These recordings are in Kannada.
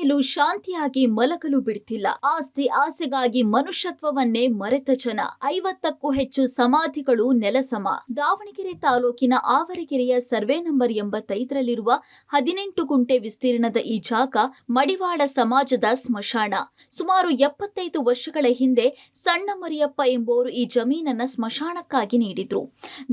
ಮೇಲೂ ಶಾಂತಿಯಾಗಿ ಮಲಗಲು ಬಿಡ್ತಿಲ್ಲ. ಆಸ್ತಿ ಆಸೆಗಾಗಿ ಮನುಷ್ಯತ್ವವನ್ನೇ ಮರೆತ ಜನ. 50ಕ್ಕೂ ಹೆಚ್ಚು ಸಮಾಧಿಗಳು ನೆಲಸಮ. ದಾವಣಗೆರೆ ತಾಲೂಕಿನ ಆವರಗೆರೆಯ ಸರ್ವೆ ನಂಬರ್ 85ರಲ್ಲಿರುವ 18 ಗುಂಟೆ ವಿಸ್ತೀರ್ಣದ ಈ ಜಾಗ ಮಡಿವಾಳ ಸಮಾಜದ ಸ್ಮಶಾನ. ಸುಮಾರು 75 ವರ್ಷಗಳ ಹಿಂದೆ ಸಣ್ಣ ಮರಿಯಪ್ಪ ಎಂಬುವರು ಈ ಜಮೀನನ್ನ ಸ್ಮಶಾನಕ್ಕಾಗಿ ನೀಡಿದ್ರು.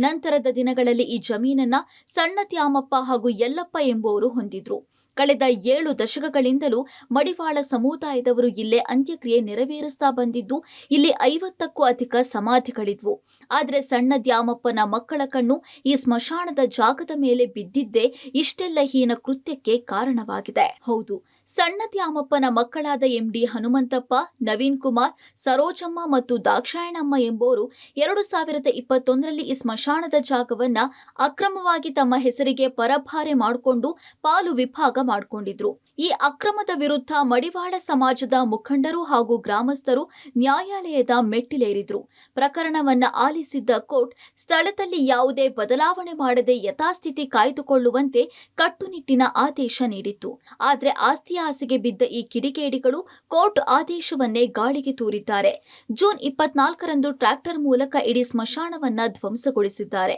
ನಂತರದ ದಿನಗಳಲ್ಲಿ ಈ ಜಮೀನನ್ನ ಸಣ್ಣ ತ್ಯಾಮಪ್ಪ ಹಾಗೂ ಯಲ್ಲಪ್ಪ ಎಂಬುವರು ಹೊಂದಿದ್ರು. ಕಳೆದ 7 ದಶಕಗಳಿಂದಲೂ ಮಡಿವಾಳ ಸಮುದಾಯದವರು ಇಲ್ಲೇ ಅಂತ್ಯಕ್ರಿಯೆ ನೆರವೇರಿಸ್ತಾ ಬಂದಿದ್ದು, ಇಲ್ಲಿ 50ಕ್ಕೂ ಅಧಿಕ ಸಮಾಧಿಗಳಿದ್ವು. ಆದರೆ ಸಣ್ಣ ದ್ಯಾಮಪ್ಪನ ಮಕ್ಕಳ ಕಣ್ಣು ಈ ಸ್ಮಶಾನದ ಜಾಗದ ಮೇಲೆ ಬಿದ್ದಿದ್ದೇ ಇಷ್ಟೆಲ್ಲ ಹೀನ ಕೃತ್ಯಕ್ಕೆ ಕಾರಣವಾಗಿದೆ. ಹೌದು, ಸಣ್ಣ ದ್ಯಾಮಪ್ಪನ ಮಕ್ಕಳಾದ MD ಹನುಮಂತಪ್ಪ, ನವೀನ್ ಕುಮಾರ್, ಸರೋಜಮ್ಮ ಮತ್ತು ದಾಕ್ಷಾಯಣಮ್ಮ ಎಂಬುವರು 2021ರಲ್ಲಿ ಈ ಸ್ಮಶಾನದ ಜಾಗವನ್ನ ಅಕ್ರಮವಾಗಿ ತಮ್ಮ ಹೆಸರಿಗೆ ಪರಭಾರೆ ಮಾಡಿಕೊಂಡು ಪಾಲು ವಿಭಾಗ ಮಾಡಿಕೊಂಡಿದ್ರು. ಈ ಅಕ್ರಮದ ವಿರುದ್ಧ ಮಡಿವಾಳ ಸಮಾಜದ ಮುಖಂಡರು ಹಾಗೂ ಗ್ರಾಮಸ್ಥರು ನ್ಯಾಯಾಲಯದ ಮೆಟ್ಟಿಲೇರಿದ್ರು. ಪ್ರಕರಣವನ್ನ ಆಲಿಸಿದ್ದ ಕೋರ್ಟ್ ಸ್ಥಳದಲ್ಲಿ ಯಾವುದೇ ಬದಲಾವಣೆ ಮಾಡದೆ ಯಥಾಸ್ಥಿತಿ ಕಾಯ್ದುಕೊಳ್ಳುವಂತೆ ಕಟ್ಟುನಿಟ್ಟಿನ ಆದೇಶ ನೀಡಿತ್ತು. ಆದರೆ ಆಸ್ತಿಯ ಆಸೆಗೆ ಬಿದ್ದ ಈ ಕಿಡಿಗೇಡಿಗಳು ಕೋರ್ಟ್ ಆದೇಶವನ್ನೇ ಗಾಳಿಗೆ ತೂರಿದ್ದಾರೆ. ಜೂನ್ 24ರಂದು ಟ್ರ್ಯಾಕ್ಟರ್ ಮೂಲಕ ಇಡೀ ಸ್ಮಶಾನವನ್ನ ಧ್ವಂಸಗೊಳಿಸಿದ್ದಾರೆ.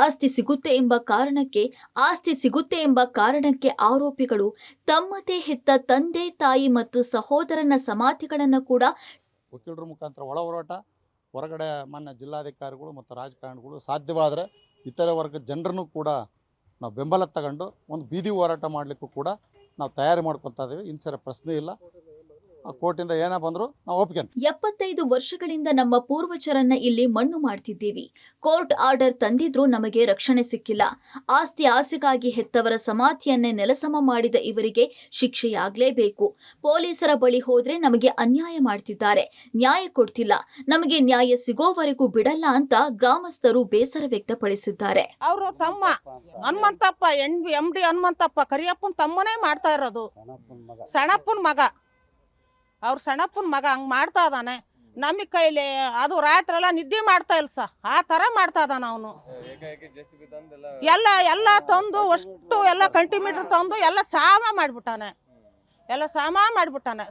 ಆಸ್ತಿ ಸಿಗುತ್ತೆ ಎಂಬ ಕಾರಣಕ್ಕೆ ಆರೋಪಿಗಳು ತಮ್ಮದೇ ಹೆತ್ತ ತಂದೆ, ತಾಯಿ ಮತ್ತು ಸಹೋದರನ ಸಮಾಧಿಗಳನ್ನು ಕೂಡ ವಕೀಲರ ಮುಖಾಂತರ ಒಳ ಹೋರಾಟ, ಹೊರಗಡೆ ಮಾನ್ಯ ಜಿಲ್ಲಾಧಿಕಾರಿಗಳು ಮತ್ತು ರಾಜಕಾರಣಿಗಳು ಸಾಧ್ಯವಾದರೆ ಇತರೆ ವರ್ಗದ ಜನರನ್ನು ಕೂಡ ನಾವು ಬೆಂಬಲ ತಗೊಂಡು ಒಂದು ಬೀದಿ ಹೋರಾಟ ಮಾಡಲಿಕ್ಕೂ ಕೂಡ ನಾವು ತಯಾರಿ ಮಾಡ್ಕೊತಾ ಇದ್ದೀವಿ. ಇನ್ಸರ ಪ್ರಶ್ನೆ ಇಲ್ಲ. ಕೋರ್ಟಿಂದ ಏನೇ ಬಂದರೂ ನಾವು ಒಪ್ಪಿಕೊಂಡು 75 ವರ್ಷಗಳಿಂದ ನಮ್ಮ ಪೂರ್ವಜರನ್ನ ಇಲ್ಲಿ ಮಣ್ಣು ಮಾಡ್ತಿದ್ದೀವಿ. ಕೋರ್ಟ್ ಆರ್ಡರ್ ತಂದಿದ್ರೂ ನಮಗೆ ರಕ್ಷಣೆ ಸಿಕ್ಕಿಲ್ಲ. ಆಸ್ತಿ ಆಸೆಗಾಗಿ ಹೆತ್ತವರ ಸಮಾಧಿಯನ್ನೇ ನೆಲಸಮ ಮಾಡಿದ ಇವರಿಗೆ ಶಿಕ್ಷೆಯಾಗಲೇಬೇಕು. ಪೊಲೀಸರ ಬಳಿ ಹೋದ್ರೆ ನಮಗೆ ಅನ್ಯಾಯ ಮಾಡ್ತಿದ್ದಾರೆ, ನ್ಯಾಯ ಕೊಡ್ತಿಲ್ಲ, ನಮಗೆ ನ್ಯಾಯ ಸಿಗೋವರೆಗೂ ಬಿಡಲ್ಲ ಅಂತ ಗ್ರಾಮಸ್ಥರು ಬೇಸರ ವ್ಯಕ್ತಪಡಿಸಿದ್ದಾರೆ. ಅವರು ತಮ್ಮ ಹನುಮಂತಪ್ಪ MD ಹನುಮಂತಪ್ಪ ಕರಿಯಪ್ಪನ ತಮ್ಮನೇ ಮಾಡ್ತಾ ಇರೋದು. ಸಣ್ಣಪ್ಪನ ಮಗ, ಅವ್ರ ಸಣ್ಣಪ್ಪನ ಮಗ ಹಂಗೆ ಮಾಡ್ತಾ ಇದ್ದಾನೆ. ನಮಗೆ ಕೈಲಿ ಅದು ರಾತ್ರೆಲ್ಲ ನಿದ್ದೆ ಮಾಡ್ತಾ ಇಲ್ಲ ಆ ಥರ ಮಾಡ್ತಾ ಇದ್ದಾನೆ ಅವನು. ಎಲ್ಲ ತಂದು ಅಷ್ಟು ಎಲ್ಲ ಕಂಟಿಮೀಟರ್ ತಂದು ಎಲ್ಲ ಸಾಮ ಮಾಡಿಬಿಟ್ಟಾನೆ.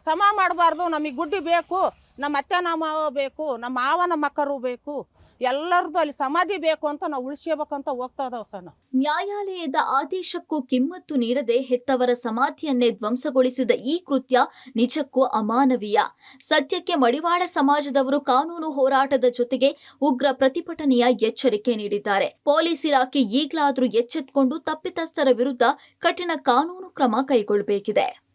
ಸಮ ಮಾಡಬಾರ್ದು. ನಮಗೆ ಗುಡ್ಡಿ ಬೇಕು, ನಮ್ಮ ಅತ್ತೆ ಮಾವ ಬೇಕು, ನಮ್ಮ ಮಾವನ ಮಕ್ಕರು ಬೇಕು, ಎಲ್ಲರದ್ದು ಅಲ್ಲಿ ಸಮಾಧಿ ಬೇಕು ಅಂತ ನಾವು ಉಳಿಸ್ಕೋಬೇಕಂತ ಹೋಗ್ತಾ ಇದಾವೆ ಸಣ್ಣ. ನ್ಯಾಯಾಲಯದ ಆದೇಶಕ್ಕೂ ಕಿಮ್ಮತ್ತು ನೀಡದೆ ಹೆತ್ತವರ ಸಮಾಧಿಯನ್ನೇ ಧ್ವಂಸಗೊಳಿಸಿದ ಈ ಕೃತ್ಯ ನಿಜಕ್ಕೂ ಅಮಾನವೀಯ. ಸದ್ಯಕ್ಕೆ ಮಡಿವಾಳ ಸಮಾಜದವರು ಕಾನೂನು ಹೋರಾಟದ ಜೊತೆಗೆ ಉಗ್ರ ಪ್ರತಿಭಟನೆಯ ಎಚ್ಚರಿಕೆ ನೀಡಿದ್ದಾರೆ. ಪೊಲೀಸ್ ಇಲಾಖೆ ಈಗಲಾದರೂ ಎಚ್ಚೆತ್ತುಕೊಂಡು ತಪ್ಪಿತಸ್ಥರ ವಿರುದ್ಧ ಕಠಿಣ ಕಾನೂನು ಕ್ರಮ ಕೈಗೊಳ್ಳಬೇಕಿದೆ.